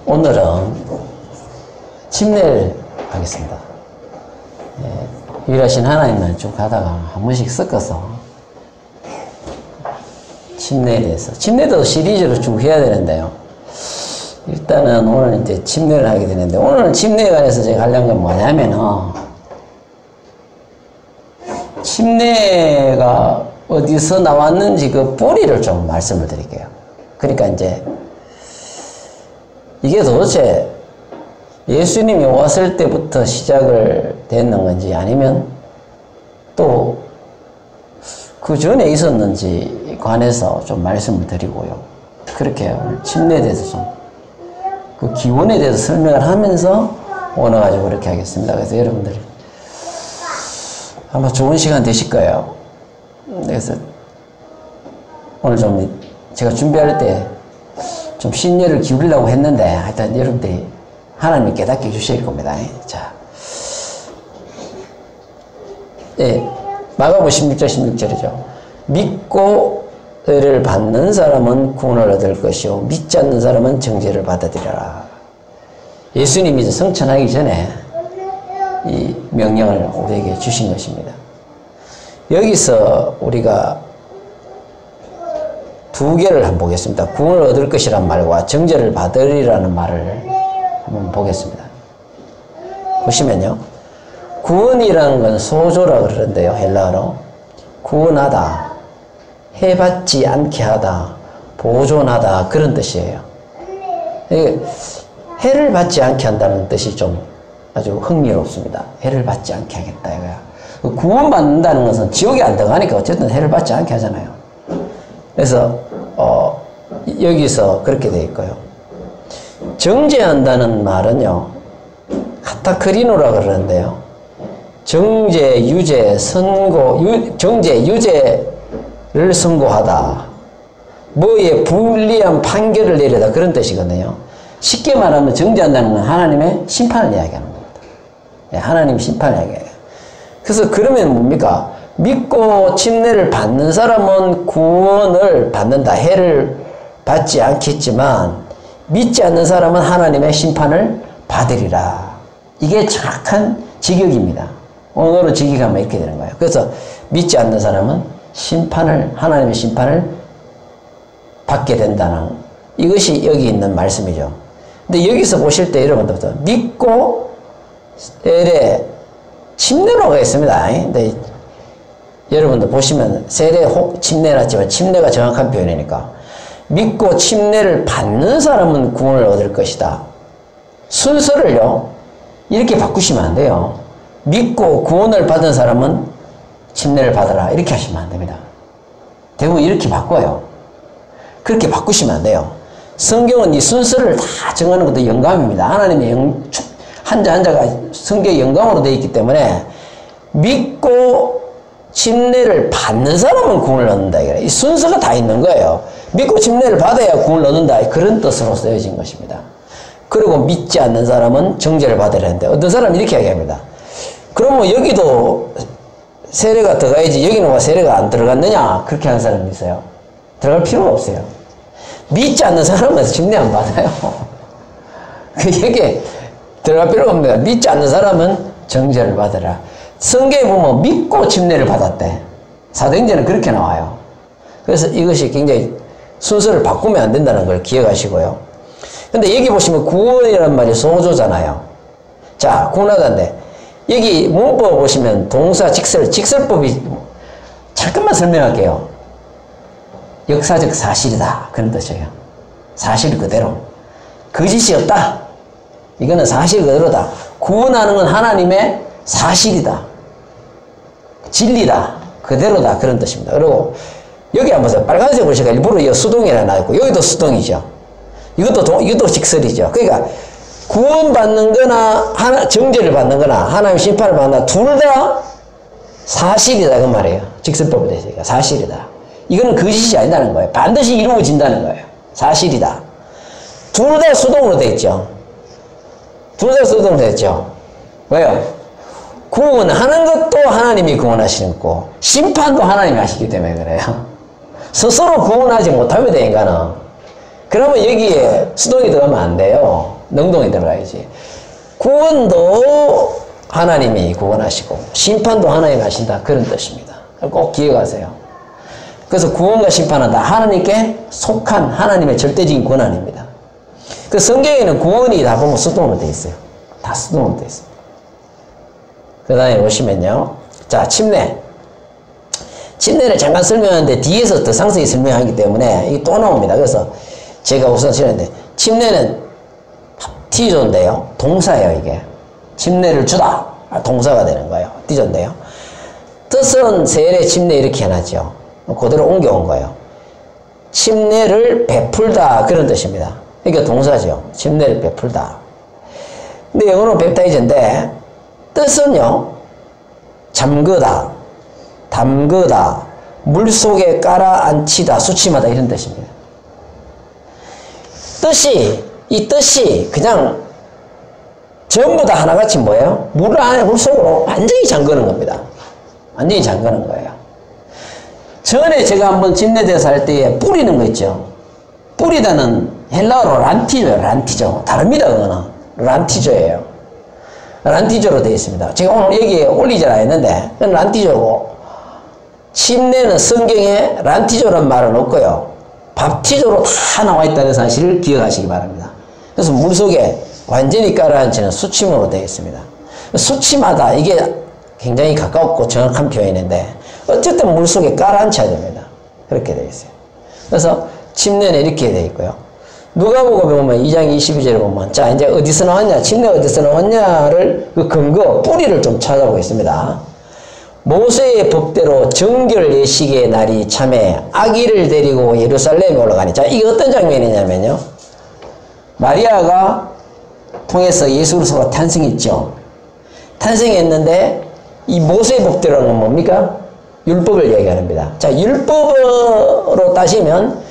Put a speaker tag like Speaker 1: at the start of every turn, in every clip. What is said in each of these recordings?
Speaker 1: 오늘은 침례를 하겠습니다. 유일하신 하나님만 쭉 가다가 한 번씩 섞어서 침례에 대해서, 침례도 시리즈로 쭉 해야 되는데요. 일단은 오늘 이제 침례를 하게 되는데, 오늘 침례에 관해서 제가 하려는 건 뭐냐면은, 침례가 어디서 나왔는지 그 뿌리를 좀 말씀을 드릴게요. 그러니까 이제 이게 도대체 예수님이 왔을 때부터 시작을 됐는 건지, 아니면 또 그 전에 있었는지 관해서 좀 말씀을 드리고요. 그렇게 침례에 대해서 좀 그 기원에 대해서 설명을 하면서 오늘가지고 그렇게 하겠습니다. 그래서 여러분들이 아마 좋은 시간 되실 거예요. 그래서 오늘 좀 제가 준비할 때 좀 심려를 기울이려고 했는데, 하여튼 여러분들이 하나님이 깨닫게 해주실 겁니다. 자, 마가복음 16절 16절이죠. 믿고 의를 받는 사람은 구원을 얻을 것이요 믿지 않는 사람은 정죄를 받아들여라. 예수님이 이제 성천하기 전에 이 명령을 우리에게 주신 것입니다. 여기서 우리가 두 개를 한번 보겠습니다. 구원을 얻을 것이란 말과 정죄를 받으리라는 말을 한번 보겠습니다. 보시면요, 구원이라는 건 소조라 그러는데요, 헬라어로 구원하다, 해받지 않게 하다, 보존하다, 그런 뜻이에요. 해를 받지 않게 한다는 뜻이 좀 아주 흥미롭습니다. 해를 받지 않게 하겠다 이거야. 구원받는다는 것은 지옥에 안 들어가니까 어쨌든 해를 받지 않게 하잖아요. 그래서 여기서 그렇게 되어 있고요. 정죄한다는 말은요, 카타크리노라 그러는데요, 정죄, 유죄, 선고, 정죄, 유죄를 선고하다, 뭐에 불리한 판결을 내리다, 그런 뜻이거든요. 쉽게 말하면 정죄한다는 건 하나님의 심판을 이야기하는 겁니다. 하나님 심판을 이야기해요. 그래서 그러면 뭡니까? 믿고 침례를 받는 사람은 구원을 받는다, 해를 받지 않겠지만 믿지 않는 사람은 하나님의 심판을 받으리라. 이게 정확한 직역입니다. 오늘은 직역하면 이렇게 되는 거예요. 그래서 믿지 않는 사람은 하나님의 심판을 받게 된다는, 이것이 여기 있는 말씀이죠. 근데 여기서 보실 때 여러분들 믿고 세례, 침례로가 있습니다. 근데 여러분들 보시면 세례 혹 침례라지만 침례가 정확한 표현이니까, 믿고 침례를 받는 사람은 구원을 얻을 것이다. 순서를요 이렇게 바꾸시면 안 돼요. 믿고 구원을 받은 사람은 침례를 받으라, 이렇게 하시면 안 됩니다. 대부분 이렇게 바꿔요. 그렇게 바꾸시면 안 돼요. 성경은 이 순서를 다 정하는 것도 영감입니다. 하나님의 한자 한자가 성경의 영감으로 되어 있기 때문에, 믿고 침례를 받는 사람은 구원을 얻는다. 이 순서가 다 있는 거예요. 믿고 침례를 받아야 구원을 얻는다, 그런 뜻으로 쓰여진 것입니다. 그리고 믿지 않는 사람은 정죄를 받으려 하는데, 어떤 사람은 이렇게 이야기합니다. 그러면 여기도 세례가 들어가야지, 여기는 왜 세례가 안 들어갔느냐, 그렇게 하는 사람이 있어요. 들어갈 필요가 없어요. 믿지 않는 사람은 침례 안 받아요. 여기에 들어갈 필요가 없습니다. 믿지 않는 사람은 정죄를 받으라. 성경에 보면 믿고 침례를 받았대. 사도행전은 그렇게 나와요. 그래서 이것이 굉장히 순서를 바꾸면 안 된다는 걸 기억하시고요. 근데 여기 보시면 구원이라는 말이 소조잖아요. 자, 구원하다인데, 여기 문법 보시면 동사 직설법이, 잠깐만 설명할게요. 역사적 사실이다, 그런 뜻이에요. 사실 그대로. 거짓이 없다. 이거는 사실 그대로다. 구원하는 건 하나님의 사실이다. 진리다. 그대로다. 그런 뜻입니다. 그리고 여기 한번 보세요. 빨간색으로 제가 일부러 이 수동이라 놔있고, 여기도 수동이죠. 이것도 직설이죠. 그러니까 구원받는 거나 정죄를 받는 거나 하나님의 심판을 받는, 둘 다 사실이다, 그 말이에요. 직설법으로 되어 있으니까 사실이다. 이거는 거짓이 아니다는 거예요. 반드시 이루어진다는 거예요. 사실이다. 둘 다 수동으로 되어 있죠. 둘 다 수동으로 되어 있죠. 왜요? 구원하는 것도 하나님이 구원하시는 거고, 심판도 하나님이 하시기 때문에 그래요. 스스로 구원하지 못합니다, 인간은. 그러면 여기에 수동이 들어가면 안 돼요. 능동이 들어가야지. 구원도 하나님이 구원하시고 심판도 하나님이 하신다, 그런 뜻입니다. 꼭 기억하세요. 그래서 구원과 심판은 다 하나님께 속한 하나님의 절대적인 권한입니다. 그 성경에는 구원이 다 보면 수동으로 되어 있어요. 다 수동으로 되어 있습니다. 그 다음에 보시면요. 자, 침례. 침례를 잠깐 설명하는데 뒤에서 더 상세히 설명하기 때문에 이게 또 나옵니다. 그래서 제가 우선 설명했는데, 침례는 티조인데요. 동사예요, 이게. 침례를 주다. 동사가 되는 거예요. 티조인데요. 뜻은 세례, 침례 이렇게 해놨죠. 그대로 옮겨온 거예요. 침례를 베풀다, 그런 뜻입니다. 그러니까 동사죠. 침례를 베풀다. 근데 영어로 웹타이즈인데 뜻은요, 잠그다, 담그다, 물속에 깔아앉히다, 수침하다, 이런 뜻입니다. 이 뜻이 그냥 전부 다 하나같이 뭐예요? 물속으로 완전히 잠그는 겁니다. 완전히 잠그는 거예요. 전에 제가 한번 침례대사 할 때에 뿌리는 거 있죠. 뿌리다는 헬라어로 란티죠. 다릅니다, 그거는. 란티조예요. 란티조로 되어 있습니다. 제가 오늘 여기에 올리질 않았는데, 그건 란티조고, 침례는 성경에 란티조란 말은 없고요. 밥티조로 다 나와 있다는 사실을 기억하시기 바랍니다. 그래서 물속에 완전히 깔아앉히는 수침으로 되어 있습니다. 수침하다, 이게 굉장히 가깝고 정확한 표현인데, 어쨌든 물속에 깔아앉혀야 됩니다. 그렇게 되어 있어요. 그래서 침례는 이렇게 되어 있고요. 누가복음 보면 2장 22절에 보면, 자, 이제 어디서 나왔냐, 침례 어디서 나왔냐를 그 근거, 뿌리를 좀 찾아보겠습니다. 모세의 법대로 정결 예식의 날이 참에 아기를 데리고 예루살렘에 올라가니, 자, 이게 어떤 장면이냐면요, 마리아가 통해서 예수 그리스도가 탄생했죠. 탄생했는데 이 모세의 법대로는 뭡니까? 율법을 이야기합니다. 자, 율법으로 따지면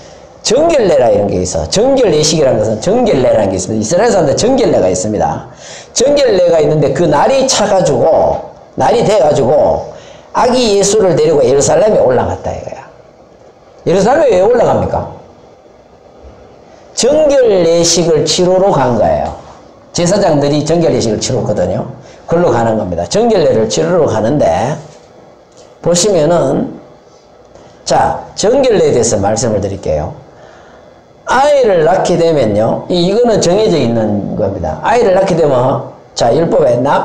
Speaker 1: 정결례라 이런 게 있어. 정결 예식이라는 것은 정결례라는 게 있습니다. 이스라엘 사람들 정결례가 있습니다. 정결례가 있는데 그 날이 돼가지고 아기 예수를 데리고 예루살렘에 올라갔다 이거야. 예루살렘에 왜 올라갑니까? 정결 예식을 치르러 간 거예요. 제사장들이 정결 예식을 치렀거든요. 그걸로 가는 겁니다. 정결례를 치르러 가는데 보시면은, 자, 정결례에 대해서 말씀을 드릴게요. 아이를 낳게 되면요, 이거는 정해져 있는 겁니다. 아이를 낳게 되면, 자,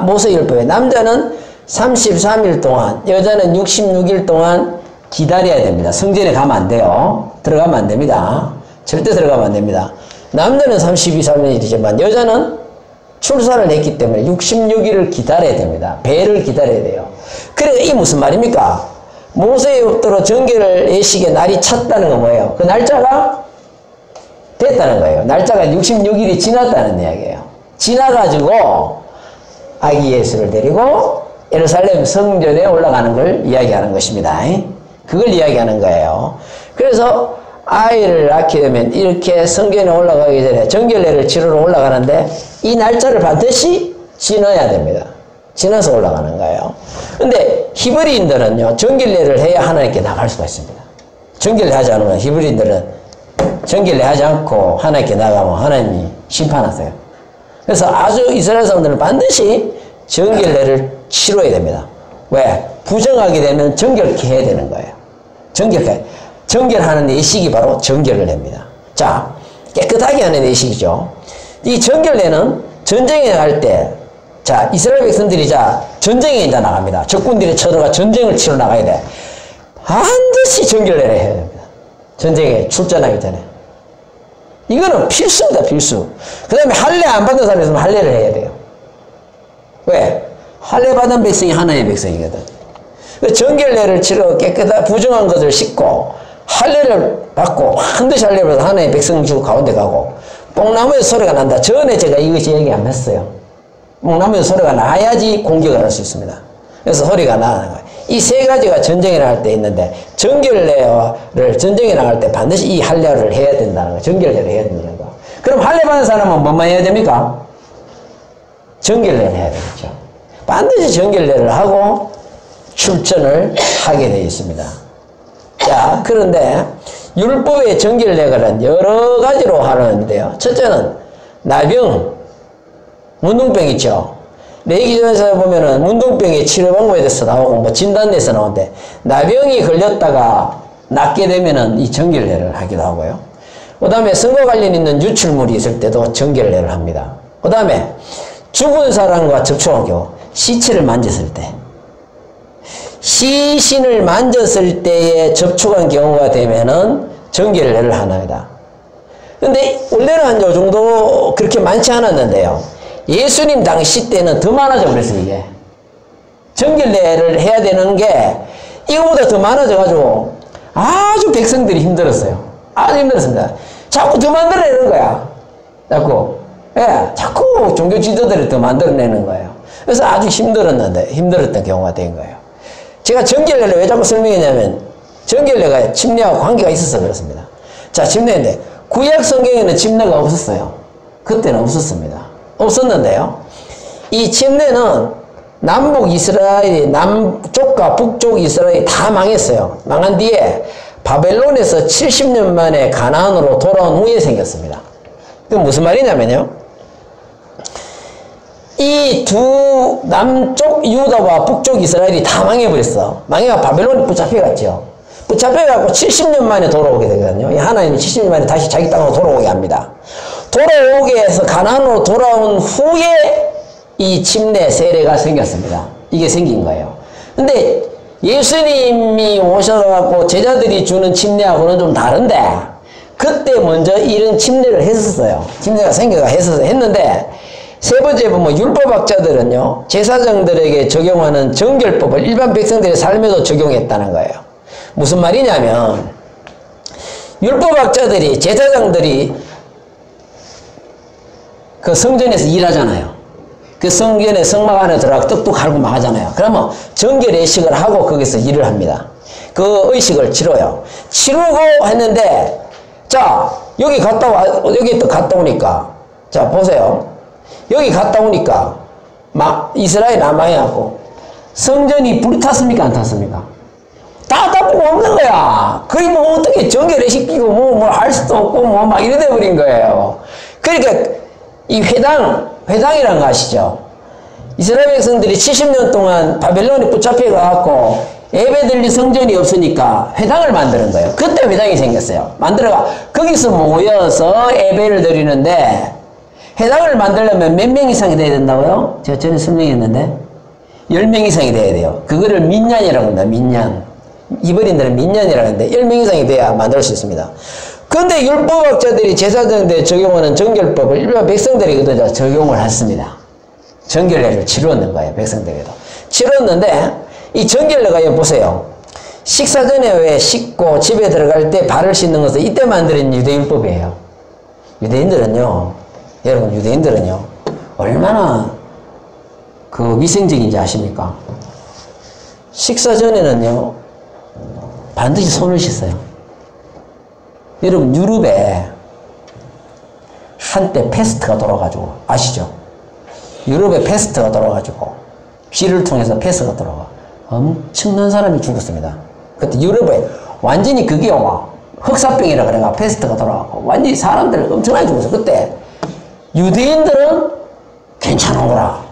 Speaker 1: 모세 율법에 남자는 33일 동안, 여자는 66일 동안 기다려야 됩니다. 성전에 가면 안 돼요. 들어가면 안 됩니다. 절대 들어가면 안 됩니다. 남자는 33일이지만 여자는 출산을 했기 때문에 66일을 기다려야 됩니다. 배를 기다려야 돼요. 그러니까 이 무슨 말입니까? 모세의 율법대로 정결 예식의 날이 찼다는 건 뭐예요? 그 날짜가 됐다는 거예요. 날짜가 66일이 지났다는 이야기예요. 지나가지고 아기 예수를 데리고 예루살렘 성전에 올라가는 걸 이야기하는 것입니다. 그걸 이야기하는 거예요. 그래서 아이를 낳게 되면 이렇게 성전에 올라가기 전에 정결례를 치르러 올라가는데 이 날짜를 반드시 지나야 됩니다. 지나서 올라가는 거예요. 근데 히브리인들은요, 정결례를 해야 하나님께 나갈 수가 있습니다. 정결례 하지 않으면 히브리인들은 정결례 하지 않고 하나님께 나가면 하나님이 심판하세요. 그래서 아주 이스라엘 사람들은 반드시 정결례를 치러야 됩니다. 왜? 부정하게 되면 정결케 해야 되는 거예요. 정결하는 예식이 바로 정결례입니다. 자, 깨끗하게 하는 예식이죠. 이 정결례는 전쟁에 나갈 때, 자, 이스라엘 백성들이 전쟁에 이제 나갑니다. 적군들이 쳐들어가 전쟁을 치러 나가야 돼. 반드시 정결례를 해야 됩니다. 전쟁에 출전하기 전에. 이거는 필수입니다, 필수. 그 다음에 할례 안 받는 사람이 있으면 할례를 해야 돼요. 왜? 할례 받은 백성이 하나의 백성이거든. 정결례를 치러 깨끗한 부정한 것을 씻고 할례를 받고 반드시 할례를 받아 하나의 백성주 가운데 가고, 뽕나무에서 소리가 난다. 전에 제가 이것이 얘기 안 했어요. 뽕나무에서 소리가 나야지 공격을 할 수 있습니다. 그래서 소리가 나는 거예요. 이 세 가지가 전쟁에 나갈 때 있는데, 정결례를 전쟁에 나갈 때 반드시 이 할례를 해야 된다는 거예요. 정결례를 해야 된다는 거. 그럼 할례 받는 사람은 뭐만 해야 됩니까? 정결례를 해야 되겠죠. 반드시 정결례를 하고 출전을 하게 되어 있습니다. 자, 그런데 율법의 정결례는 여러 가지로 하는데요. 첫째는 나병, 문둥병 있죠. 레이기전에서 보면은 문둥병의 치료 방법에 대해서 나오고 뭐 진단에서 나오는데 나병이 걸렸다가 낫게 되면은 이 정결례를 하기도 하고요. 그 다음에 성과 관련 있는 유출물이 있을 때도 정결례를 합니다. 그 다음에 죽은 사람과 접촉한 경우, 시체를 만졌을 때, 시신을 만졌을 때에 접촉한 경우가 되면은 정결례를 합니다. 근데 원래는 한 요 정도 그렇게 많지 않았는데요. 예수님 당시 때는 더 많아져 버렸어요, 이게. 정결례를 해야 되는 게 이거보다 더 많아져가지고 아주 백성들이 힘들었어요. 아주 힘들었습니다. 자꾸 더 만들어내는 거야. 자꾸 종교 지도자들을 더 만들어내는 거예요. 그래서 아주 힘들었던 경우가 된 거예요. 제가 정결례를 왜 자꾸 설명했냐면, 정결례가 침례와 관계가 있어서 그렇습니다. 자, 침례인데, 구약 성경에는 침례가 없었어요. 그때는 없었습니다. 없었는데요. 이 침례는 남북 이스라엘이, 남쪽과 북쪽 이스라엘이 다 망했어요. 망한 뒤에 바벨론에서 70년 만에 가나안으로 돌아온 후에 생겼습니다. 그게 무슨 말이냐면요. 이 두 남쪽 유다와 북쪽 이스라엘이 다 망해버렸어. 망해가 바벨론에 붙잡혀갔죠. 붙잡혀갖고 70년 만에 돌아오게 되거든요. 하나님이 70년 만에 다시 자기 땅으로 돌아오게 합니다. 돌아오게 해서 가나안으로 돌아온 후에 이 침례 세례가 생겼습니다. 이게 생긴 거예요. 근데 예수님이 오셔갖고 제자들이 주는 침례하고는 좀 다른데, 그때 먼저 이런 침례를 했었어요. 침례가 했는데, 세 번째 보면 율법학자들은요, 제사장들에게 적용하는 정결법을 일반 백성들의 삶에도 적용했다는 거예요. 무슨 말이냐면, 율법학자들이, 제사장들이 그 성전에서 일하잖아요. 그 성전에 성막 안에 들어가서 떡도 갈고 막 하잖아요. 그러면 정결 의식을 하고 거기서 일을 합니다. 그 의식을 치러요. 치르고 했는데, 자, 여기 또 갔다 오니까, 자, 보세요. 여기 갔다 오니까, 막, 이스라엘 남방해갖고, 성전이 불이 탔습니까? 안 탔습니까? 다 타고 없는 거야. 거의 뭐 어떻게 정결을 시키고 뭐 할 수도 없고 뭐 막 이래 돼버린 거예요. 그러니까, 이 회당이란 거 아시죠? 이스라엘 백성들이 70년 동안 바벨론에 붙잡혀가갖고 예배드릴 성전이 없으니까 회당을 만드는 거예요. 그때 회당이 생겼어요. 만들어가 거기서 모여서 예배를 드리는데, 회당을 만들려면 몇 명 이상이 돼야 된다고요? 제가 전에 설명했는데 10명 이상이 돼야 돼요. 그거를 민년이라고 합니다. 민년. 이브리인들은 민년이라고 하는데 10명 이상이 돼야 만들 수 있습니다. 그런데 율법학자들이 제사장들에 적용하는 정결법을 일반 백성들에게도 적용을 했습니다. 정결례를 치루었는 거예요. 백성들에게도. 치루었는데 이 정결례가 여기 보세요. 식사 전에 왜 씻고 집에 들어갈 때 발을 씻는 것은 이때 만든 유대율법이에요. 여러분 유대인들은요 얼마나 그 위생적인지 아십니까? 식사 전에는요 반드시 손을 씻어요. 여러분 유럽에 한때 패스트가 돌아가지고 아시죠? 유럽에 패스트가 돌아가지고 쥐를 통해서 패스트가 돌아가 엄청난 사람이 죽었습니다. 그때 유럽에 완전히 그게 흑사병이라 그래가 패스트가 돌아가고 완전히 사람들 엄청나게 죽었어요. 그때 유대인들은 괜찮은 거라.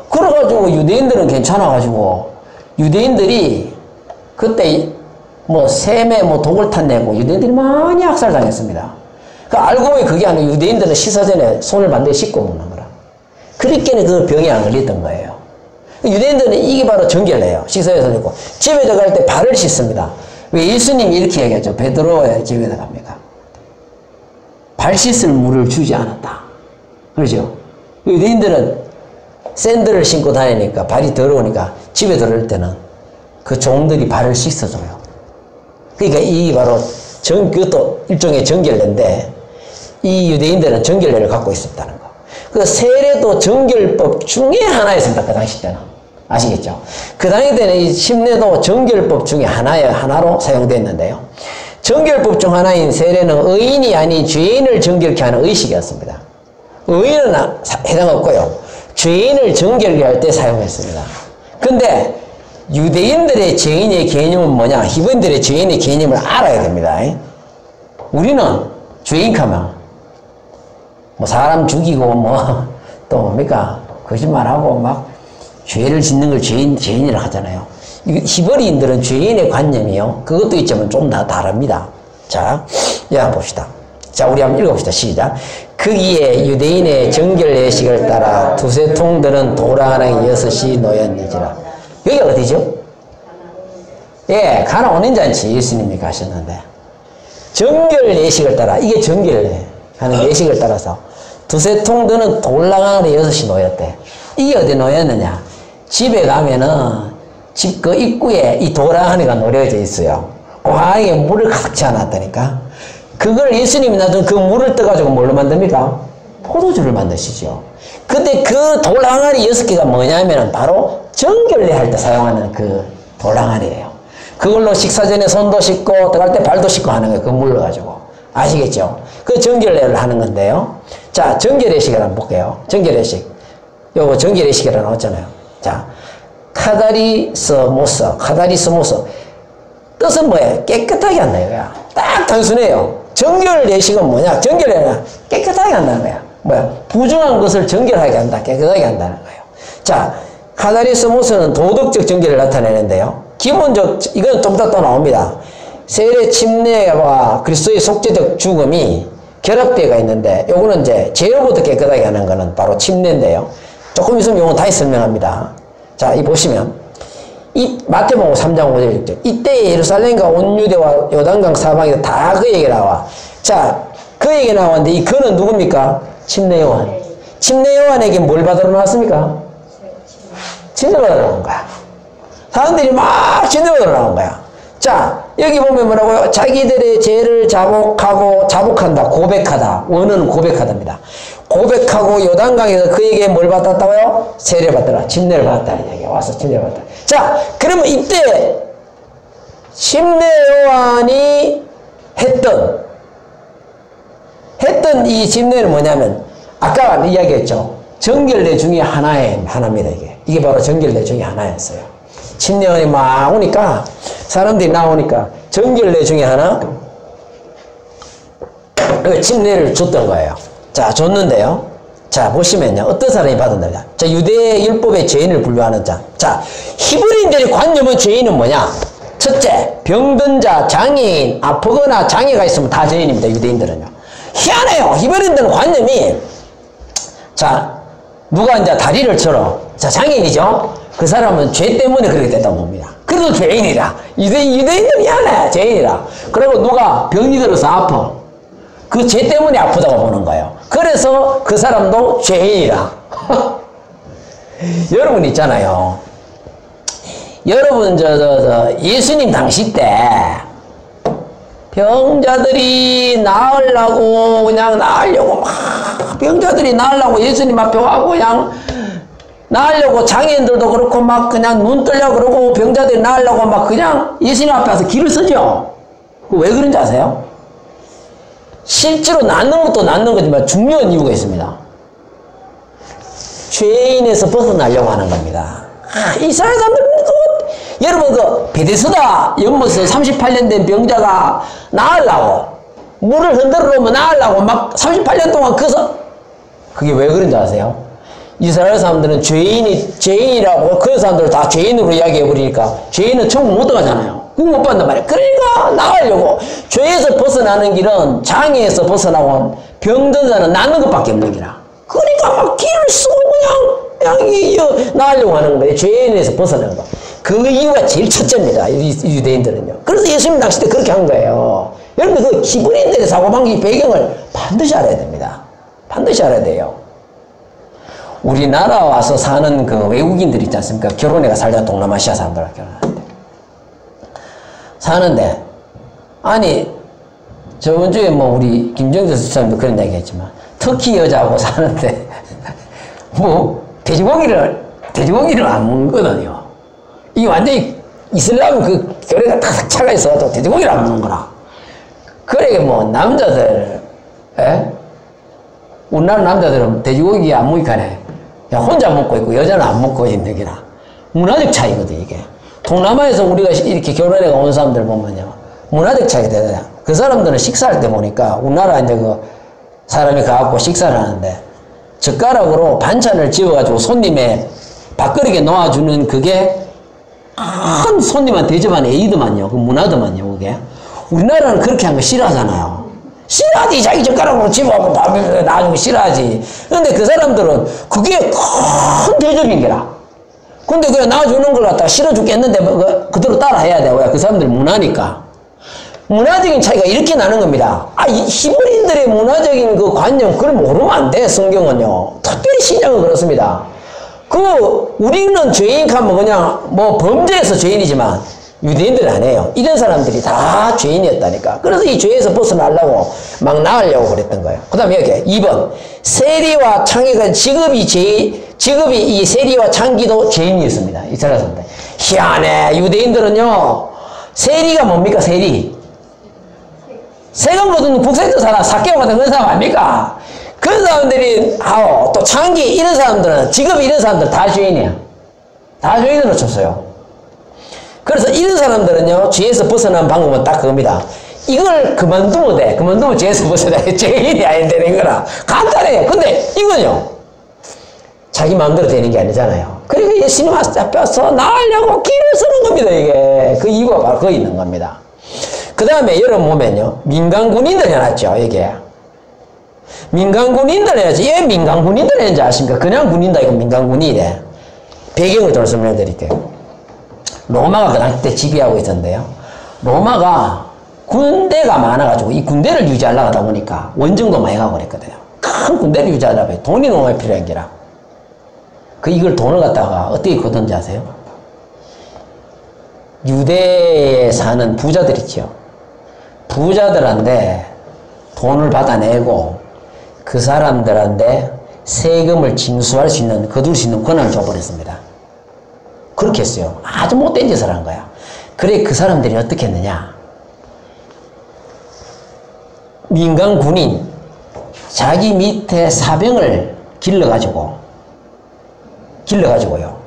Speaker 1: 그래가지고 유대인들은 괜찮아가지고 유대인들이 그때 뭐 샘에 뭐 독을 탔내고 유대인들이 많이 학살당했습니다. 그 알고 보니 그게 아니고 유대인들은 식사 전에 손을 반드시 씻고 먹는 거라. 그렇게는 그 병이 안 걸렸던 거예요. 유대인들은 이게 바로 정결례예요. 식사에서 있고 집에 들어갈 때 발을 씻습니다. 왜 예수님이 이렇게 얘기하죠? 베드로의 집에 들어갑니다. 발 씻을 물을 주지 않았다. 그렇죠? 유대인들은 샌들을 신고 다니니까 발이 더러우니까 집에 들어올 때는 그 종들이 발을 씻어줘요. 그러니까 이 바로 그것도 일종의 정결례인데 이 유대인들은 정결례를 갖고 있었다는 거. 그 세례도 정결법 중에 하나였습니다. 그 당시 때는. 아시겠죠? 그 당시 때는 이 침례도 정결법 중에 하나로 사용됐는데요. 정결법 중 하나인 세례는 의인이 아닌 죄인을 정결케 하는 의식이었습니다. 의인은 해당 없고요. 죄인을 정결케 할 때 사용했습니다. 근데 유대인들의 죄인의 개념은 뭐냐? 히브리인들의 죄인의 개념을 알아야 됩니다. 우리는 죄인 하면 뭐 사람 죽이고 뭐 또 뭡니까? 거짓말하고 막 죄를 짓는 걸 죄인이라 하잖아요. 히브리인들은 죄인의 관념이요. 그것도 있지만 좀 다 다릅니다. 자, 야 봅시다. 자, 우리 한번 읽어봅시다. 시작. 거기에 유대인의 정결 예식을 따라 두세 통들은 도랑하는 6이 놓였는지라. 여기가 어디죠? 예, 가나 온인잔치 예수님이 가셨는데 정결 예식을 따라, 이게 정결하는 예식을 따라서 두세 통들은 돌랑하는 6이 놓였대. 이게 어디 놓였느냐? 집에 가면은 집 그 입구에 이 도랑하니가 놓여져 있어요. 그 안에 물을 가득 채워놨다니까. 그걸 예수님이 놔둔 그 물을 떠가지고 뭘로 만듭니까? 포도주를 만드시죠. 근데 그 돌항아리 6개가 뭐냐면은 바로 정결례 할 때 사용하는 그 돌항아리예요. 그걸로 식사 전에 손도 씻고 들어갈 때 발도 씻고 하는 거예요. 그 물로 가지고. 아시겠죠? 그 정결례를 하는 건데요. 자, 정결례식을 한번 볼게요. 정결례식. 요거 정결례식이라 나왔잖아요. 자, 카다리스모스. 뜻은 뭐예요? 깨끗하게 한다 이거야. 딱 단순해요. 정결례식은 뭐냐? 정결례는 깨끗하게 한다는 거야. 뭐야? 부정한 것을 정결하게 한다. 깨끗하게 한다는 거예요. 자, 카다리스모스는 도덕적 정결을 나타내는데요. 기본적, 이건 좀 이따 또 나옵니다. 세례 침례와 그리스도의 속죄적 죽음이 결합되어 있는데, 요거는 이제 죄로부터 깨끗하게 하는 거는 바로 침례인데요. 조금 있으면 요건 다시 설명합니다. 자, 이 보시면, 이 마태복음 3장 5절 6절. 이때 예루살렘과 온 유대와 요단강 사방에 다 그 얘기 나와. 자, 그 얘기 나왔는데 이 그는 누굽니까? 침례 요한. 침례 요한에게 뭘 받으러 나왔습니까? 침례 받으러 나온 거야. 사람들이 막 침례 받으러 나온 거야. 자, 여기 보면 뭐라고요? 자기들의 죄를 자복한다. 고백하다. 원어는 고백하답니다. 고백하고 요단강에서 그에게 뭘 받았다고요? 세례를 받더라. 침례를 받았다는 얘기야. 와서 침례를 받았다. 자, 그러면 이때 침례 요한이 했던 이 침례는 뭐냐면 아까 이야기했죠. 정결례 중에 하나입니다. 이게 바로 정결례 중에 하나였어요. 침례 요한이 막 오니까 사람들이 나오니까 정결례 중에 하나 그 침례를 줬던 거예요. 자, 줬는데요. 자, 보시면요. 어떤 사람이 받은다. 자, 유대 율법의 죄인을 분류하는 자. 자, 히브리인들의 관념은 죄인은 뭐냐? 첫째, 병든 자, 장애인, 아프거나 장애가 있으면 다 죄인입니다. 유대인들은요. 희한해요. 히브리인들은 관념이, 자, 누가 이제 다리를 쳐러. 장애인이죠? 그 사람은 죄 때문에 그렇게 됐다고 봅니다. 그래도 죄인이라. 유대인들은 희한해. 죄인이라. 그리고 누가 병이 들어서 아파. 그 죄 때문에 아프다고 보는 거예요. 그래서 그 사람도 죄인이라. 여러분 있잖아요. 여러분 예수님 당시 때 병자들이 나으려고 막 병자들이 나으려고 예수님 앞에 와고 그냥 나으려고 장애인들도 그렇고 막 그냥 눈 뜨려고 그러고 병자들이 나으려고 막 그냥 예수님 앞에 와서 길을 서죠. 왜 그런지 아세요? 실제로 낫는 것도 낫는 거지만 중요한 이유가 있습니다. 죄인에서 벗어나려고 하는 겁니다. 이스라엘 사람들은 여러분 그 베데스다 연못에서 38년 된 병자가 나으려고 물을 흔들어 놓으면 나으려고 막 38년 동안 커서 그게 왜 그런지 아세요? 이스라엘 사람들은 죄인이라고 그 사람들을 다 죄인으로 이야기해 버리니까 죄인은 천국 못 들어가잖아요. 그거 못 받는단 말이에요. 그러니까 나가려고 죄에서 벗어나는 길은 장애에서 벗어나고 병든 자는 낫는 것밖에 없는 길이라. 그러니까 막 길을 쓰고 그냥 나가려고 하는 거예요. 죄인에서 벗어나는 거. 그 이유가 제일 첫째입니다. 유대인들은요. 그래서 예수님 당시 때 그렇게 한 거예요. 여러분 그 히브리인들의 사고방식 배경을 반드시 알아야 됩니다. 반드시 알아야 돼요. 우리나라 와서 사는 그 외국인들 있지 않습니까? 결혼해가 살다 동남아시아 사람들하고 결혼하는데. 사는데, 아니, 저번 주에 뭐 우리 김정재 수사님도 그런 얘기 했지만, 터키 여자하고 사는데, 돼지고기를 안 먹거든요. 이게 완전히 이슬람 그 교례가 탁 차가 있어가지고 돼지고기를 안 먹는 거라. 그래, 남자들, 우리나라 남자들은 돼지고기 안 먹으니까 혼자 먹고 있고 여자는 안 먹고 있는 게라. 문화적 차이거든, 이게. 동남아에서 우리가 이렇게 결혼해 온 사람들 보면요. 문화적 차이가 되잖아요. 그 사람들은 식사할 때 보니까 우리나라 이제 그 사람이 가갖고 식사를 하는데 젓가락으로 반찬을 집어가지고 손님의 밥그릇에 놓아주는 그게 큰 손님한테 대접하는 예의더만요. 그 문화더만요, 그게. 우리나라는 그렇게 하는 거 싫어하잖아요. 싫어하지. 자기 젓가락으로 집어갖고 밥을 놔주고 싫어하지. 근데 그 사람들은 그게 큰 대접인 게라. 근데 그냥 놔주는 걸 갖다가 싫어 죽겠는데 그대로 따라 해야 돼. 왜? 그 사람들 문화니까. 문화적인 차이가 이렇게 나는 겁니다. 이 히브리인들의 문화적인 그 관념, 그걸 모르면 안 돼, 성경은요. 특별히 신약은 그렇습니다. 우리는 죄인하면 그냥 범죄에서 죄인이지만 유대인들은 안 해요. 이런 사람들이 다 죄인이었다니까. 그래서 이 죄에서 벗어나려고 막 나으려고 그랬던 거예요. 그 다음에 여기 2번. 세리와 창기가 직업이 이 세리와 창기도 죄인이었습니다. 이스라엘 사람들. 희한해. 유대인들은요, 세리가 뭡니까, 세리? 세금 거둔 국세도 사람, 사개월 같은 그런 사람 아닙니까? 그런 사람들이, 또 창기, 이런 사람들은, 직업이 이런 사람들 다 죄인이야. 다 죄인으로 쳤어요. 그래서 이런 사람들은요, 죄에서 벗어난 방법은 딱 그겁니다. 이걸 그만두면 돼. 그만두면 죄에서 벗어나. 죄인이 안 되는 거라. 간단해. 근데 이건요, 자기 마음대로 되는 게 아니잖아요. 그러니까 예수님 앞에서 나으려고 길을 쓰는 겁니다, 이게. 그 이유가 바로 거기 있는 겁니다. 그 다음에 여러분 보면요, 민간군인들 해놨죠, 이게. 민간군인들 해야지. 왜 민간군인들 했는지 아십니까? 그냥 군인도 아니고 민간군이래. 배경을 좀 설명해 드릴게요. 로마가 그 당시 때 지배하고 있었는데요. 로마가 군대가 많아가지고 이 군대를 유지하려고 하다 보니까 원정도 많이 가고 그랬거든요. 큰 군대를 유지하려면 돈이 너무 많이 필요한 게라. 이걸 돈을 갖다가 어떻게 거둔지 아세요? 유대에 사는 부자들 있죠. 부자들한테 돈을 받아내고 그 사람들한테 세금을 징수할 수 있는, 거둘 수 있는 권한을 줘버렸습니다. 그렇게 했어요. 아주 못된 짓을 한 거야. 그래, 그 사람들이 어떻게 했느냐. 민간 군인, 자기 밑에 사병을 길러가지고요.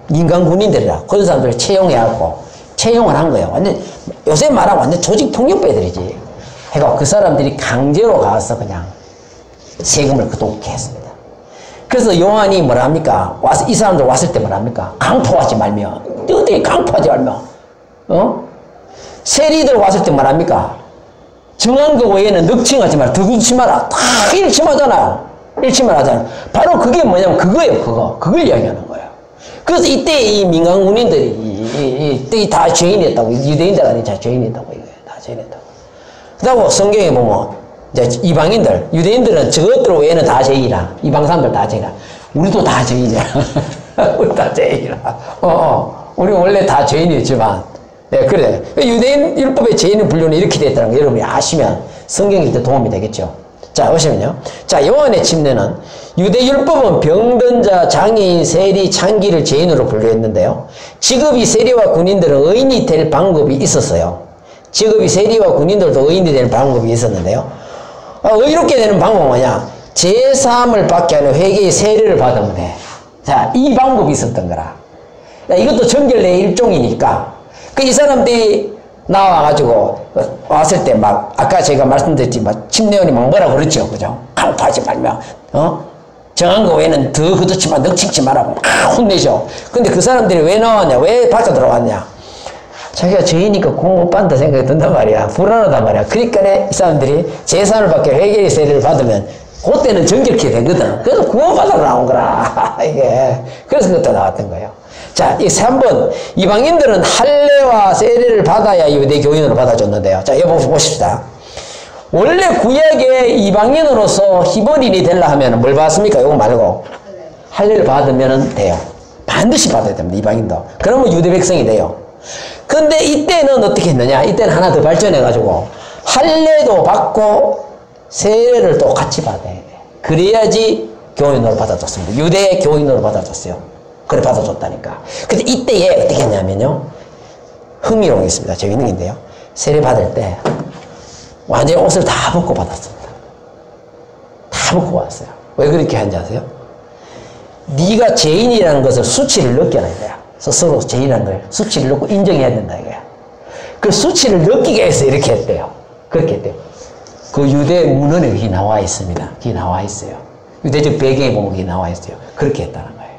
Speaker 1: 민간 군인들이라. 그런 사람들을 채용해갖고, 채용을 한 거예요. 완전, 요새 말하면 완전 조직 폭력배들이지. 해가 그 사람들이 강제로 가서 그냥 세금을 거두게 했습니다. 그래서 요한이 뭐라 합니까? 이 사람들 왔을 때 뭐라 합니까? 강포하지 말며. 어떻게 강포하지 말며? 세리들 왔을 때 뭐라 합니까? 정한 거 외에는 넉칭하지 마라. 득치 마라. 다 일침하잖아요. 일침을 하잖아요. 바로 그게 뭐냐면 그거예요, 그거. 그걸 이야기하는 거예요. 그래서 이때 이 민간 군인들이, 이때 다 죄인이었다고. 유대인들 아니, 다 죄인이었다고. 이거예요. 다 죄인이었다고. 그 다음 성경에 보면, 이제 이방인들, 유대인들은 저것들 외에는 다 죄인이라. 이방 사람들 다 죄인이라. 우리도 다 죄인이야. 우리 다 죄인이라. 우리 원래 다 죄인이었지만, 네, 그래. 유대인 율법의 죄인의 분류는 이렇게 됐다는 거 여러분이 아시면 성경일 때 도움이 되겠죠. 자, 보시면요. 자, 요한의 침례는 유대 율법은 병든 자, 장애인, 세리, 창기를 죄인으로 분류했는데요. 직업이 세리와 군인들은 의인이 될 방법이 있었어요. 직업이 세리와 군인들도 의인이 될 방법이 있었는데요. 의롭게 되는 방법은 뭐냐? 제3을 받게 하는 회개의 세례를 받으면 돼. 자, 이 방법이 있었던 거라. 이것도 정결례의 일종이니까. 이 사람들이 나와가지고 왔을 때 막 아까 제가 말씀드렸지만 침례원이 막 뭐라 그랬죠, 그죠? 강파하지 말며 정한 거 외에는 더 그렇지 마, 넉칭치 말라고 막 혼내죠. 근데 그 사람들이 왜 나왔냐, 왜 밖에 들어왔냐? 자기가 죄이니까 공 못 받는다 생각이 든단 말이야. 불안하단 말이야. 그러니까 이 사람들이 제사를 받게 회개의 세례를 받으면 그때는 정결케 되거든. 그래서 구원받으러 나온 거라. 이게. 그래서 그것도 나왔던 거예요. 자, 이 3번. 이방인들은 할례와 세례를 받아야 유대 교인으로 받아줬는데요. 자, 이거 보십시다. 원래 구약에 이방인으로서 희번인이 되려 하면 뭘 받습니까? 이거 말고. 할례를 받으면 돼요. 반드시 받아야 됩니다. 이방인도. 그러면 유대 백성이 돼요. 근데 이때는 어떻게 했느냐? 이때는 하나 더 발전해가지고 할례도 받고 세례를 또 같이 받아야 돼. 그래야지 교인으로 받아줬습니다. 유대 교인으로 받아줬어요. 그래 받아줬다니까. 근데 이때에 어떻게 했냐면요. 흥미로운 게 있습니다. 재밌는 게 있는데요. 세례 받을 때 완전히 옷을 다 벗고 받았습니다. 다 벗고 받았어요. 왜 그렇게 하는지 아세요? 네가 죄인이라는 것을 수치를 느껴야 돼요. 스스로 죄인이라는 걸 수치를 넣고 인정해야 된다 이거야. 그 수치를 느끼게 해서 이렇게 했대요. 그렇게 했대요. 그 유대 문헌에 그게 나와 있습니다. 그게 나와 있어요. 유대적 배경에 보면 그게 나와 있어요. 그렇게 했다는 거예요.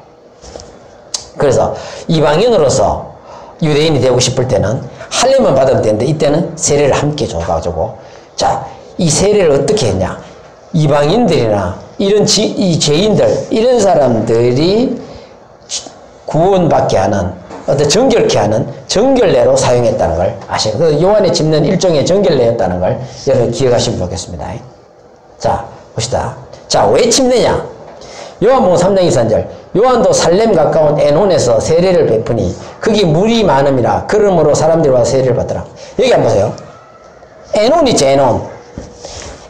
Speaker 1: 그래서 이방인으로서 유대인이 되고 싶을 때는 할례만 받으면 되는데 이때는 세례를 함께 줘가지고 자, 이 세례를 어떻게 했냐? 이방인들이나 이런 이 죄인들 이런 사람들이 구원받게 하는 어떤 정결케 하는 정결례로 사용했다는 걸 아시고 그 요한의 짚는 일종의 정결례였다는 걸 여러분 기억하시면 좋겠습니다. 자 봅시다. 자 왜 짚느냐? 요한복음 3장 23절 요한도 살렘 가까운 에논에서 세례를 베푸니 거기 물이 많음이라 그러므로 사람들이 와서 세례를 받더라. 여기 한번 보세요. 에논 있죠.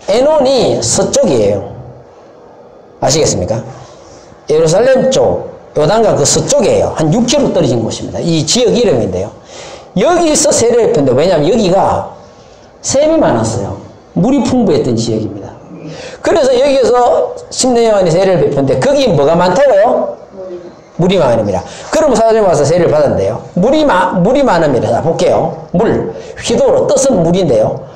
Speaker 1: 에논이 서쪽이에요. 아시겠습니까? 예루살렘 쪽 요단강 그 서쪽이에요. 한 6km 떨어진 곳입니다. 이 지역 이름인데요. 여기서 세례를 베푼데 왜냐하면 여기가 샘이 많았어요. 물이 풍부했던 지역입니다. 그래서 여기서 심내 요한이 세례를 베푼데 거기 뭐가 많다고요? 물이 많습니다. 그러면 사람이 와서 세례를 받았는데요. 물이 많습니다. 자, 볼게요. 물, 휘도로 뜻은 물인데요.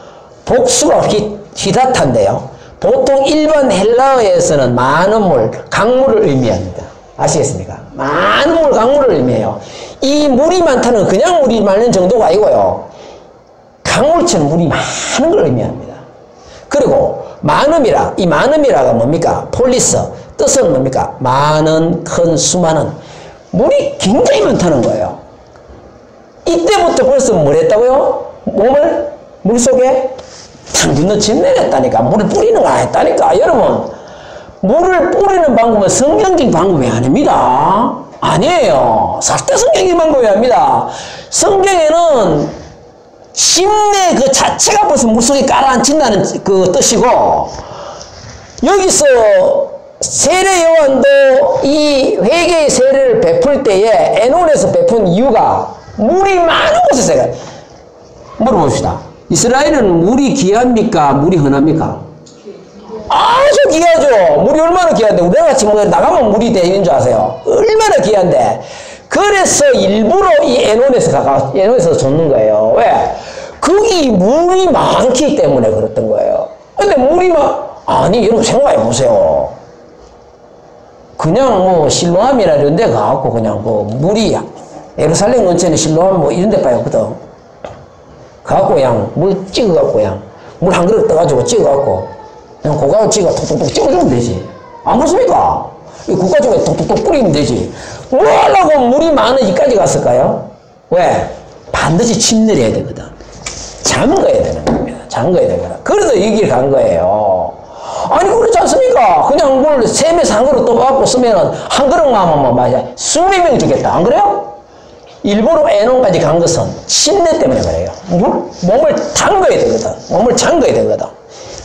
Speaker 1: 복수가 휘다탄데요. 보통 일반 헬라어에서는 많은 물, 강물을 의미합니다. 아시겠습니까? 많은 물, 강물을 의미해요. 이 물이 많다는 그냥 물이 많은 정도가 아니고요. 강물처럼 물이 많은 걸 의미합니다. 그리고 많음이라, 이 많음이라가 뭡니까? 폴리스, 뜻은 뭡니까? 많은, 큰, 수많은. 물이 굉장히 많다는 거예요. 이때부터 벌써 뭘 했다고요? 몸을 물속에 당근 짓내렸다니까. 물을 뿌리는 거 아니었다니까. 여러분, 물을 뿌리는 방법은 성경적인 방법이 아닙니다. 아니에요. 절대 성경적인 방법이 아닙니다. 성경에는 심내 그 자체가 벌써 물속에 깔아앉힌다는 그 뜻이고, 여기서 세례 요한도 이 회개의 세례를 베풀 때에 에논에서 베푼 이유가 물이 많은 곳에서 해요. 물어봅시다. 이스라엘은 물이 귀합니까? 물이 흔합니까? 아주 귀하죠. 물이 얼마나 귀한데 우리랑 같이 뭐 나가면 물이 되는 줄 아세요? 얼마나 귀한데. 그래서 일부러 이 에논에서 줬는 거예요. 왜? 거기 물이 많기 때문에 그랬던 거예요. 근데 물이 아니 여러분 생각해 보세요. 그냥 뭐 실로암이나 이런 데 가갖고 그냥 뭐 물이 예루살렘 근처에 실로암 뭐 이런 데 빠졌거든. 가갖고 그냥 물 찍어갖고 그냥 물 한 그릇 떠가지고 찍어갖고 그냥 고가루 찍어 톡톡톡 찍어주면 되지. 안 그렇습니까? 이 국가적으로 톡톡톡 뿌리면 되지. 뭐 하려고 물이 많으기까지 갔을까요? 왜? 반드시 침내려야 되거든. 잠가야 되는 겁니다. 잠가야 되거든. 그래서 여기를 간 거예요. 아니 그렇지 않습니까? 그냥 물 샘에서 한 그릇 떠갖고 쓰면은 한 그릇만 하면 맞아 수백 명 죽겠다. 안 그래요? 일부러 에논까지 간 것은 침내 때문에 그래요. 몸을 잠가야 되거든. 몸을 잠가야 되거든.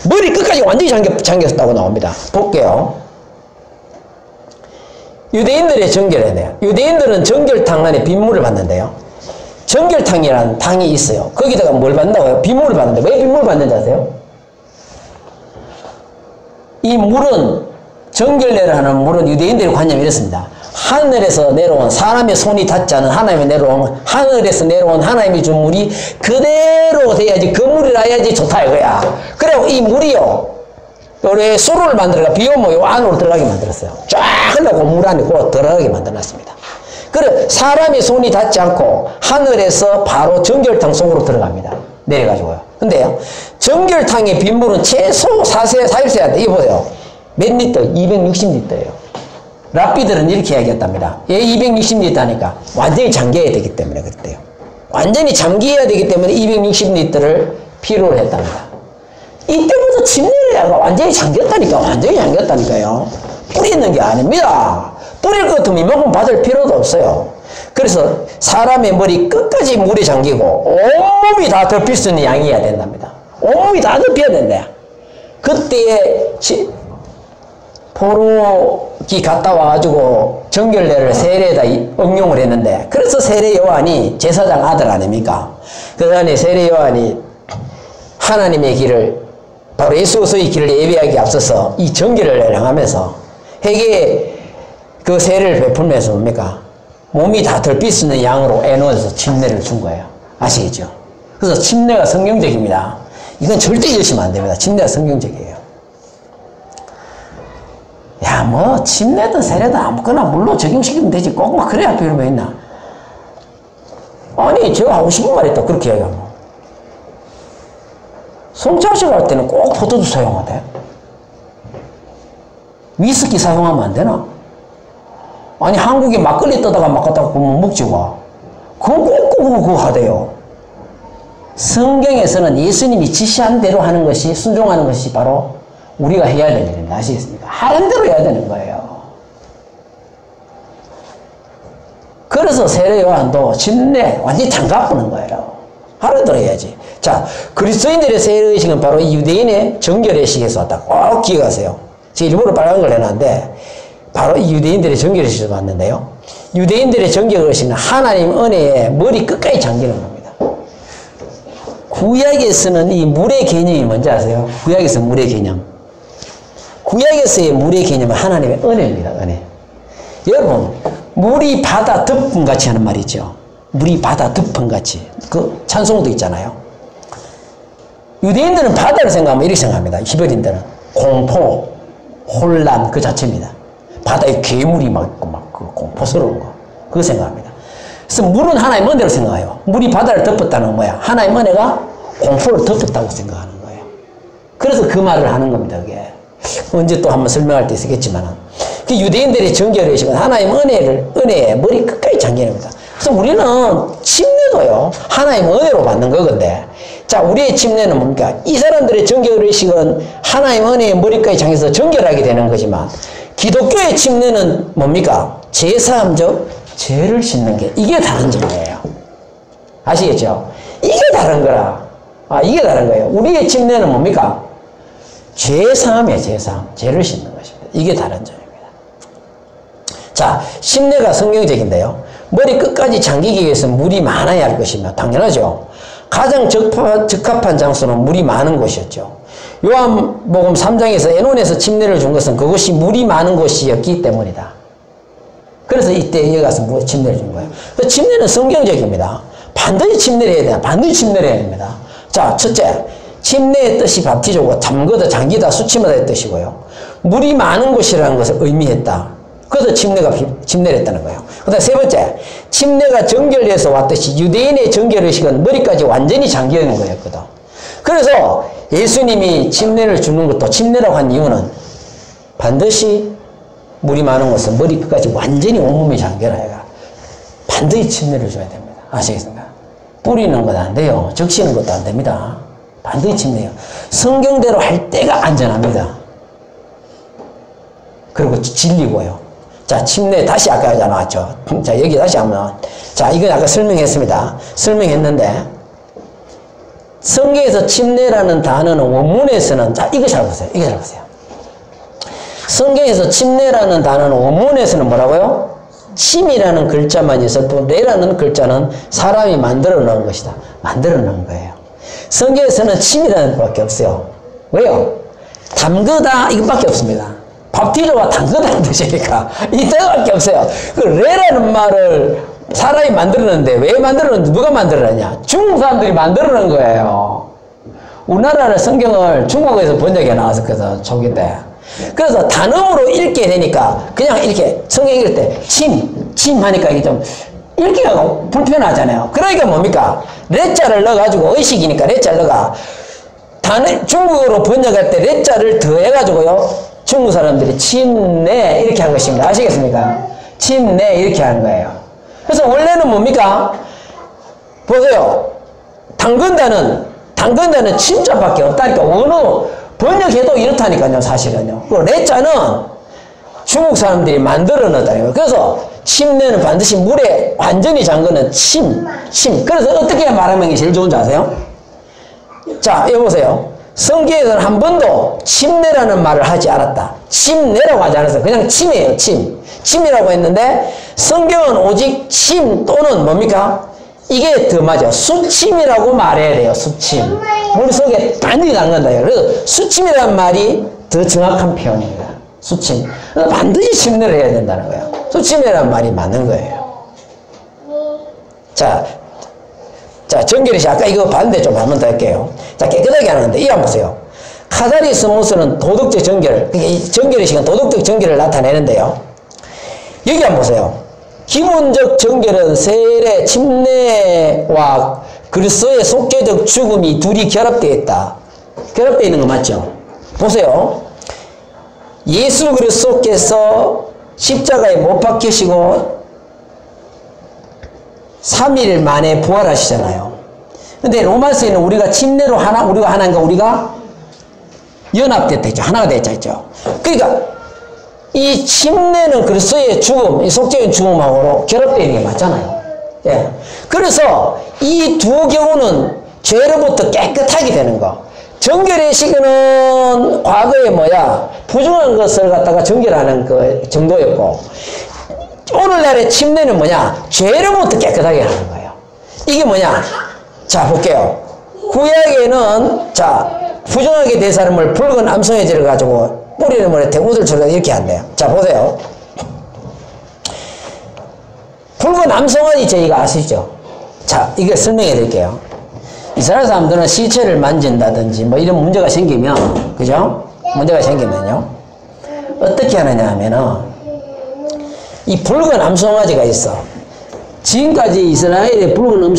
Speaker 1: 머리 끝까지 완전히 잠겼다고 나옵니다. 볼게요. 유대인들의 정결에 대해 유대인들은 정결탕 안에 빗물을 받는데요. 정결탕이라는 탕이 있어요. 거기다가 뭘 받는다고요? 빗물을 받는데 왜 빗물을 받는지 아세요? 이 물은 정결례를 하는 물은 유대인들의 관념이 이렇습니다. 하늘에서 내려온 사람의 손이 닿지 않은 하늘에서 내려온 하나님이 준 물이 그대로 돼야지 그 물이 나야지 좋다 이거야. 그리고 이 물이요 우리 수로를 만들어가 비 오면 요 안으로 들어가게 만들었어요. 쫙 흘러고 물 안에 들어가게 만들어놨습니다. 그래 사람의 손이 닿지 않고 하늘에서 바로 정결탕 속으로 들어갑니다. 내려가지고요. 근데요 정결탕의 빗물은 최소 4일째야 돼. 이거 보세요. 몇 리터? 260리터예요. 랍비들은 이렇게 이야기했답니다. 얘 260리터니까 완전히 잠겨야 되기 때문에 그랬대요. 완전히 잠겨야 되기 때문에 260리터를 필요로 했답니다. 이때부터 침례를 완전히 잠겼다니까. 완전히 잠겼다니까요. 뿌리는 게 아닙니다. 뿌릴 것 같으면 이만큼 받을 필요도 없어요. 그래서 사람의 머리 끝까지 물에 잠기고 온몸이 다 덮일 수 있는 양이어야 된답니다. 온몸이 다 덮여야 된다. 그때에 포로기 갔다 와가지고 정결례를 세례에다 응용을 했는데 그래서 세례 요한이 제사장 아들 아닙니까? 그 안에 세례 요한이 하나님의 길을 바로 예수의 길을 예배하기 앞서서 이 정결례를 행하면서 회개의 그 세례를 베풀면서 뭡니까? 몸이 다 덜필 수 있는 양으로 N1에서 침례를 준 거예요. 아시겠죠? 그래서 침례가 성경적입니다. 이건 절대 잊으시면 안 됩니다. 침례가 성경적이에요. 야, 뭐 침례든 세례든 아무거나 물로 적용시키면 되지. 꼭 막 그래야 필요가 있나? 아니, 제가 하고 싶은 말이 또 그렇게 얘기하면 성찬식 할 때는 꼭 포도주 사용하대. 위스키 사용하면 안 되나? 아니, 한국에 막걸리 떠다가 막 갖다가 보면 먹지 와. 그건 꼭 그거 하대요. 성경에서는 예수님이 지시한 대로 하는 것이, 순종하는 것이 바로 우리가 해야 되는 일입니다. 아시겠습니까? 하는 대로 해야 되는 거예요. 그래서 세례 요한도 침례 완전히 장갑부는 거예요. 하루 들어야지. 자, 그리스도인들의 세례의식은 바로 이 유대인의 정결의식에서 왔다. 꼭 기억하세요. 제가 일부러 빨간 걸 해놨는데 바로 이 유대인들의 정결의식에서 왔는데요. 유대인들의 정결의식은 하나님 은혜에 머리 끝까지 잠기는 겁니다. 구약에서는 이 물의 개념이 뭔지 아세요? 구약에서 물의 개념. 구약에서의 물의 개념은 하나님의 은혜입니다. 은혜. 여러분, 물이 바다 덮음같이 하는 말 있죠. 물이 바다 덮음같이. 그 찬송도 있잖아요. 유대인들은 바다를 생각하면 이렇게 생각합니다. 히브리인들은 공포, 혼란 그 자체입니다. 바다에 괴물이 막 있고 막 그 공포스러운 거 그거 생각합니다. 그래서 물은 하나님 은혜로 생각해요. 물이 바다를 덮었다는 건 뭐야? 하나님 은혜가 공포를 덮었다고 생각하는 거예요. 그래서 그 말을 하는 겁니다. 그게 언제 또 한번 설명할 때 있겠지만 그 유대인들의 정결의식은 하나님 은혜에 머리 끝까지 잠기는 겁니다. 그래서 우리는 침례도요 하나님 은혜로 받는 거건데, 자, 우리의 침례는 뭡니까? 이 사람들의 정결의식은 하나님 은혜에 머리까지 잠겨서 정결하게 되는 거지만, 기독교의 침례는 뭡니까? 제사함적 죄를 씻는 게, 이게 다른 점이에요. 아시겠죠? 이게 다른 거라. 이게 다른 거예요. 우리의 침례는 뭡니까? 죄사함이에요. 죄사함. 죄를 씻는 것입니다. 이게 다른 점입니다. 자, 침례가 성경적인데요. 머리 끝까지 잠기기 위해서 물이 많아야 할 것이며, 당연하죠. 가장 적합한 장소는 물이 많은 곳이었죠. 요한복음 3장에서 에논에서 침례를 준 것은 그곳이 물이 많은 곳이었기 때문이다. 그래서 이때 여기 가서 침례를 준 거예요. 침례는 성경적입니다. 반드시 침례를 해야 돼요. 반드시 침례를 해야 됩니다. 자, 첫째, 침례의 뜻이 밥티조고 잠그다, 잠기다, 수침하다의 뜻이고요. 물이 많은 곳이라는 것을 의미했다. 그래서 침례를 했다는 거예요. 그 다음 세 번째, 침례가 정결에서 왔듯이 유대인의 정결의식은 머리까지 완전히 잠겨있는 거였거든. 그래서 예수님이 침례를 주는 것도, 침례라고 한 이유는 반드시 물이 많은 곳은 머리 끝까지 완전히 온몸이 잠겨라야 반드시 침례를 줘야 됩니다. 아시겠습니까? 뿌리는 것도 안 돼요. 적시는 것도 안 됩니다. 반드시 침례해요. 성경대로 할 때가 안전합니다. 그리고 진리고요. 자, 침례 다시 아까 나왔죠. 자, 여기 다시 한번. 자, 이건 아까 설명했습니다. 설명했는데, 성경에서 침례라는 단어는 원문에서는, 자, 이거 잘 보세요. 이거 잘 보세요. 성경에서 침례라는 단어는 원문에서는 뭐라고요? 침이라는 글자만 있을 뿐, 레라는 글자는 사람이 만들어 놓은 것이다. 만들어 놓은 거예요. 성경에서는 침이라는 것밖에 없어요. 왜요? 담그다, 이것밖에 없습니다. 밥티조와 담그다는 뜻이니까 이때밖에 없어요. 그 레라는 말을 사람이 만들었는데 왜 만들었는지, 누가 만들었냐? 중국 사람들이 만들어낸 거예요. 우리나라는 성경을 중국에서 번역해 나왔었거든, 초기 때. 그래서 단어로 읽게 되니까 그냥 이렇게 성경 읽을 때 침 하니까 이게 좀 읽기가 불편하잖아요. 그러니까 뭡니까? 레자를 넣어가지고, 의식이니까 레자를 넣어가 중국어로 번역할 때 레자를 더해가지고요, 중국 사람들이 침례 이렇게 한 것입니다. 아시겠습니까? 침례 이렇게 하는 거예요. 그래서 원래는 뭡니까? 보세요. 담근다는 침자밖에 없다니까. 원어 번역해도 이렇다니까요, 사실은요. 그 레자는 중국 사람들이 만들어 놨다니까요. 그래서 침례는 반드시 물에 완전히 잠그는 침. 그래서 어떻게 말하는 게 제일 좋은지 아세요? 자, 여기 보세요. 성경에서는 한 번도 침례라는 말을 하지 않았다. 침례라고 하지 않았어요. 그냥 침이에요. 침이라고 했는데, 성경은 오직 침 또는 뭡니까? 이게 더 맞아. 수침이라고 말해야 돼요. 수침. 물속에 반드시 담간다. 그래서 수침이라는 말이 더 정확한 표현입니다. 수침. 반드시 침례를 해야 된다는 거예요. 수침이라는 말이 맞는 거예요. 자, 정결의식 아까 이거 봤는데 좀 한 번 더 할게요. 자, 깨끗하게 하는데 이거 한번 보세요. 카다리스모스는 도덕적 정결, 그러니까 정결의식은 도덕적 정결을 나타내는데요. 여기 한번 보세요. 기본적 정결은 세례, 침례와 그리스도의 속죄적 죽음이 둘이 결합되어 있다. 결합되어 있는 거 맞죠? 보세요. 예수 그리스도께서 십자가에 못 박히시고 3일 만에 부활하시잖아요. 근데 로마서에는 우리가 침례로 우리가 하나인가 우리가 연합됐다 했죠. 하나가 됐자 했죠. 그러니까 이 침례는 그리스도의 죽음, 이 속죄의 죽음하고 결합되어 있는 게 맞잖아요. 예. 그래서 이 두 경우는 죄로부터 깨끗하게 되는 거. 정결의식은 과거에 부정한 것을 갖다가 정결하는 그 정도였고, 오늘날의 침례는 죄로부터 깨끗하게 하는 거예요. 이게 자, 볼게요. 구약에는, 부정하게 된 사람을 붉은 암송해지를 가지고 뿌리는 물에 옷을 쳐서 이렇게 한대요. 자, 보세요. 붉은 암송아지 저희가 아시죠? 자, 이걸 설명해 드릴게요. 이스라엘 사람들은 시체를 만진다든지 이런 문제가 생기면, 그죠? 문제가 생기면요. 어떻게 하느냐 하면은, 이 붉은 암송아지가 있어. 지금까지 이스라엘의 붉은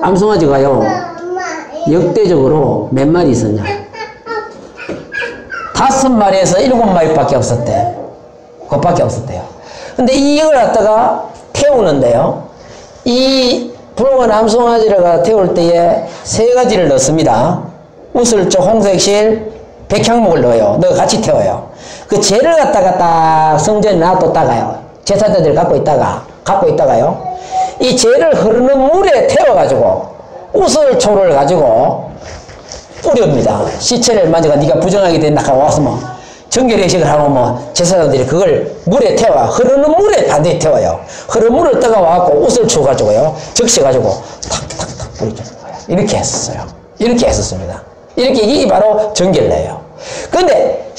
Speaker 1: 암송아지가요, 역대적으로 몇 마리 있었냐? 5마리에서 7마리밖에 없었대. 그것밖에 없었대요. 근데 이걸 갖다가 태우는데요. 이 붉은 암송아지를 태울 때에 3가지를 넣습니다. 우슬초, 홍색실, 백향목을 넣어요. 넣어 같이 태워요. 그 재를 갖다가 딱 성전에 놔뒀다가요. 제사장들이 갖고 있다가요. 이 재를 흐르는 물에 태워가지고 우슬초를 가지고 뿌립니다. 시체를 만져가 네가 부정하게 된다 하고 와서 정결의식을 하고 제사장들이 그걸 물에 태워, 흐르는 물에 반드시 태워요. 흐르는 물을 떠가와갖고 옷을 주워가지고요, 적셔가지고 탁탁탁 뿌려주는 거예요. 이렇게 했었어요. 이렇게 했었습니다. 이렇게, 이게 바로 정결례예요. 근데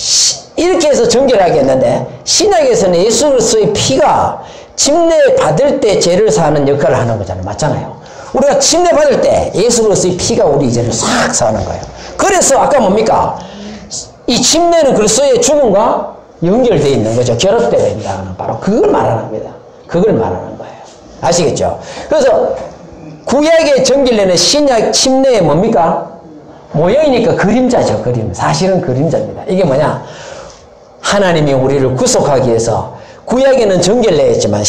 Speaker 1: 이렇게 해서 정결하게 했는데, 신약에서는 예수 그리스도의 피가 침례 받을 때 죄를 사하는 역할을 하는 거잖아요. 맞잖아요. 우리가 침례 받을 때 예수 그리스도의 피가 우리 죄를 싹 사하는 거예요. 그래서 아까 뭡니까? 이 침례는 그리스도의 죽음과 연결되어 있는 거죠. 결합되어 있다는 바로 그걸 말하는 겁니다. 그걸 말하는 거예요. 아시겠죠? 그래서 구약의 정결례는 신약 침례의 뭡니까? 모형이니까 그림자죠. 그림. 사실은 그림자입니다. 이게 뭐냐? 하나님이 우리를 구속하기 위해서 구약에는 정결례였지만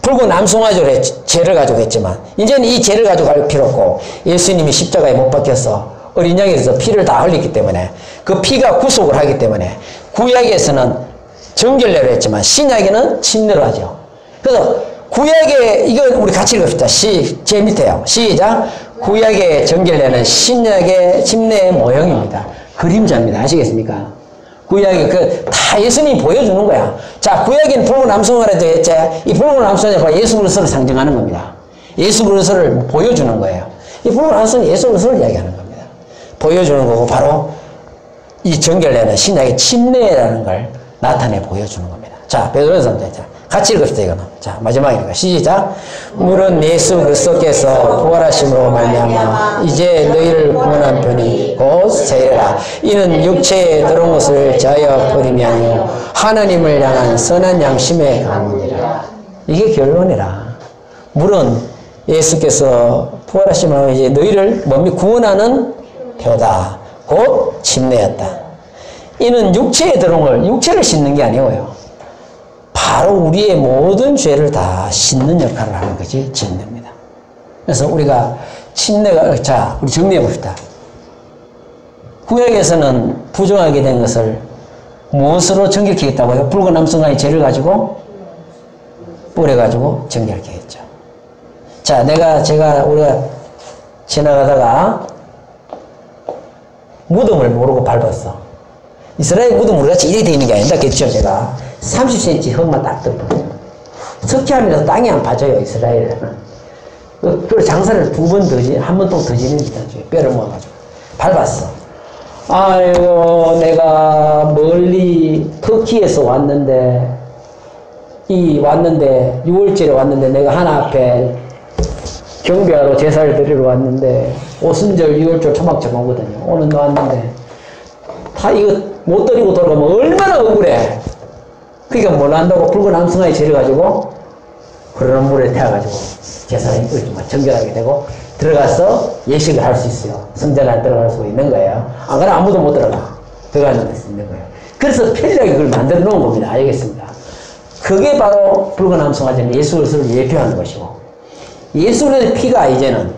Speaker 1: 붉은 암송아지로 죄를 가지고 했지만 이제는 이 죄를 가지고 갈 필요 없고 예수님이 십자가에 못 박혀서 어린 양에서 피를 다 흘렸기 때문에 그 피가 구속을 하기 때문에 구약에서는 정결례로 했지만 신약에는 침례로 하죠. 그래서 구약의 이거 우리 같이 읽읍시다. 제 밑에요. 시작. 구약의 정결례는 신약의 침례의 모형입니다. 그림자입니다. 아시겠습니까? 구약에 다 예수님이 보여주는 거야. 자, 구약에는 붉은 암송아지로 했지. 이 붉은 암송아지가 예수 그리스도를 상징하는 겁니다. 예수 그리스도를 보여주는 거예요. 이 붉은 암송아지는 예수 그리스도를 이야기하는 겁니다. 보여주는 거고 바로 이 정결례는 신약의 침례라는 걸 나타내 보여주는 겁니다. 자, 베드로전서 3장. 같이 읽읍시다, 이거는. 자, 마지막이니까. 시작. 물은 예수 그리스도께서 부활하심으로 말미암아 이제 너희를 구원한 편이 곧 세례라. 이는 육체에 들어온 것을 자여 버림이 아니요 하나님을 향한 선한 양심의 강론이라. 이게 결론이라. 물은 예수께서 부활하심으로 이제 너희를 구원하는 표다. 곧 침례였다. 이는 육체에 들어온 걸, 육체를 씻는 게 아니고요. 바로 우리의 모든 죄를 다 씻는 역할을 하는 것이 침례입니다. 그래서 우리가 침례가, 자, 우리 정리해 봅시다. 구약에서는 부정하게 된 것을 무엇으로 정결케 했다고요? 붉은 암송아지 죄를 가지고 뿌려가지고 정결케 했죠. 자, 우리가 지나가다가 무덤을 모르고 밟았어. 이스라엘 무덤 우리 같이 이렇게 되어 있는 게 아니다 겠죠, 제가. 30cm 흙만 딱 덮어요. 석회하면서 땅이 안 파져요, 이스라엘에는. 그리고 장사를 한 번 또 더 지는 기타죠. 뼈를 모아가지고. 밟았어. 아이고, 내가 멀리 터키에서 왔는데, 6월절에 왔는데 내가 하나 앞에 경배하러 제사를 드리러 왔는데 오순절 6월절 초막절 오거든요. 오늘 나왔는데 다 이거 못 드리고 돌아가면 얼마나 억울해. 그러니까 뭘 한다고 붉은 암승아에 재려가지고 흐르는 물에 태워가지고 제사를 정결하게 되고 들어가서 예식을 할 수 있어요. 성전 안에 들어갈 수 있는 거예요. 안 그러면 아무도 못 들어가. 들어가는 수 있는 거예요. 그래서 편리하게 그걸 만들어 놓은 겁니다. 알겠습니다. 그게 바로 붉은 암송아지는 예수 그리스도를 예표하는 것이고, 예수의 피가 이제는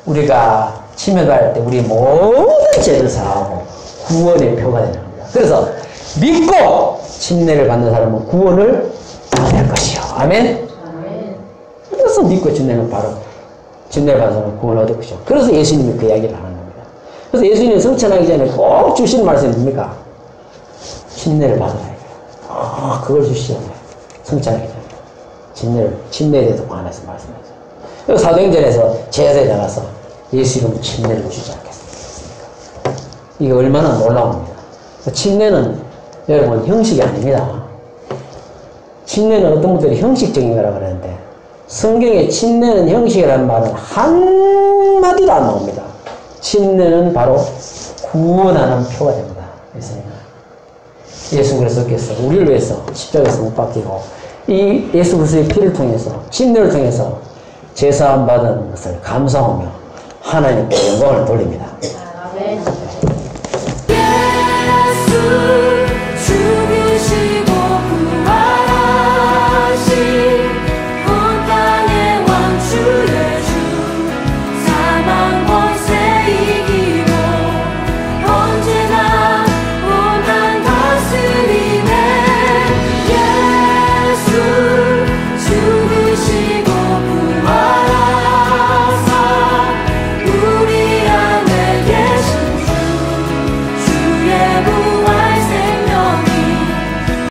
Speaker 1: 우리가 침해할 때 우리 모든 죄를 사하고 구원의 표가 되는 겁니다. 그래서 믿고 침례를 받는 사람은 구원을 받을 것이요. 아멘? 그래서 믿고 침례는 바로 침례를 받는 사람은 구원을 얻을 것이요. 그래서 예수님이 그 이야기를 하는 겁니다. 그래서 예수님이 성천하기 전에 꼭 주시는 말씀이 뭡니까? 침례를 받으라. 그걸 주시오. 성천하기 전에. 침례에 대해서 관해서 말씀하셨어요. 그래서 사도행전에서 제사에 나가서 예수 이름 침례를 주지 않겠습니까? 이게 얼마나 놀라웁니다. 침례는 여러분 형식이 아닙니다. 침례는 어떤 분들이 형식적인 거라고 그러는데 성경에 침례는 형식이라는 말은 한마디도 안 나옵니다. 침례는 바로 구원하는 표가 됩니다. 예수 그리스도께서 우리를 위해서 십자가에서 못 박히고 이 예수 그리스도의 피를 통해서 침례를 통해서 제사함 받은 것을 감사하며 하나님께 영광을 돌립니다.